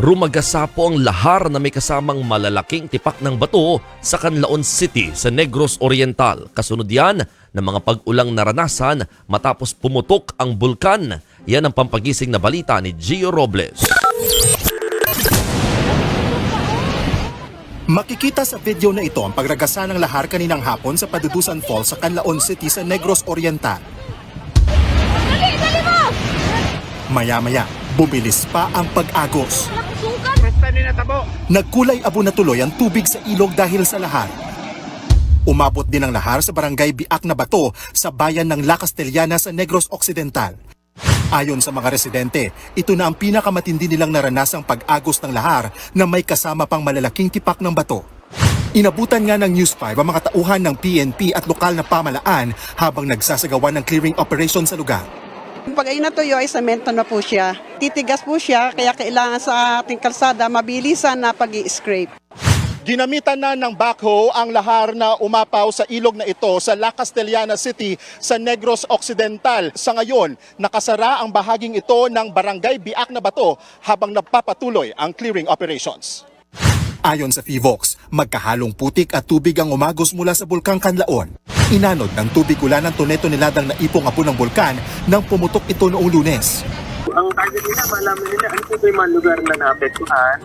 Rumagasa po ang lahar na may kasamang malalaking tipak ng bato sa Canlaon City sa Negros Oriental. Kasunod yan ng mga pag-ulang naranasan matapos pumutok ang bulkan. Yan ang pampagising na balita ni Gio Robles. Makikita sa video na ito ang pagragasa ng lahar kaninang hapon sa Padudusan Falls sa Canlaon City sa Negros Oriental. Maya-maya, bumilis pa ang pag-agos. Nagkulay abo na tuloy ang tubig sa ilog dahil sa lahar. Umabot din ang lahar sa barangay Biak na Bato sa bayan ng La Castellana sa Negros Occidental. Ayon sa mga residente, ito na ang pinakamatindi nilang naranasang pag-agos ng lahar na may kasama pang malalaking tipak ng bato. Inabutan nga ng News 5 ang mga tauhan ng PNP at lokal na pamalaan habang nagsasagawa ng clearing operation sa lugar. Pag ay natuyo ay semento na po siya. Titigas po siya kaya kailangan sa ating kalsada mabilisan na pag-i-scrape. Ginamitan na ng backhoe ang lahar na umapaw sa ilog na ito sa La Castellana City sa Negros Occidental. Sa ngayon, nakasara ang bahaging ito ng barangay Biak na Bato habang napapatuloy ang clearing operations. Ayon sa FIVOX, magkahalong putik at tubig ang umagos mula sa Bulkang Canlaon. Inanod ng tubig ulan ng tone-toneladang naipong apo ng bulkan nang pumutok ito noong Lunes. Ang target nila, malaman nila ano po ba yung mga lugar na naapektuhan,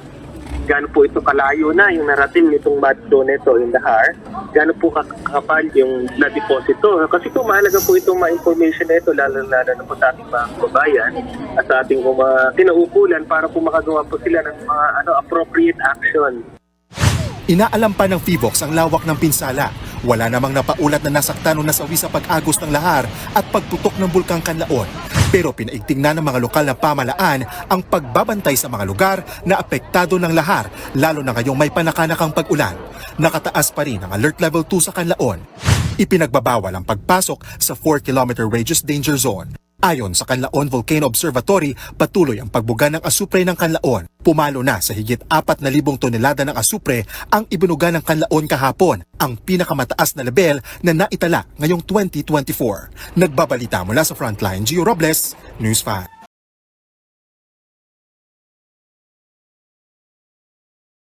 gaano po ito kalayo na yung narating nitong baddo nito in the har, gaano po kakapal yung na-deposito. Kasi po mahalaga po itong ma-information na ito, lalo-lalo na po sa ating mga kababayan at sa ating kinaukulan para po makagawa po sila ng mga appropriate action. Inaalam pa ng FIVOX ang lawak ng pinsala. Wala namang napaulat na nasaktan o nasawi sa pag-agos ng lahar at pagputok ng Bulkang Canlaon. Pero pinaigting na ng mga lokal na pamalaan ang pagbabantay sa mga lugar na apektado ng lahar, lalo na ngayong may panakanakang pag-ulan. Nakataas pa rin ang Alert Level 2 sa Canlaon. Ipinagbabawal ang pagpasok sa 4-kilometer radius danger zone. Ayon sa Canlaon Volcano Observatory, patuloy ang pagbuga ng asupre ng Canlaon. Pumalo na sa higit 4,000 tonelada ng asupre ang ibinuga ng Canlaon kahapon, ang pinakamataas na level na naitala ngayong 2024. Nagbabalita mula sa Frontline, Gio Robles, News 5.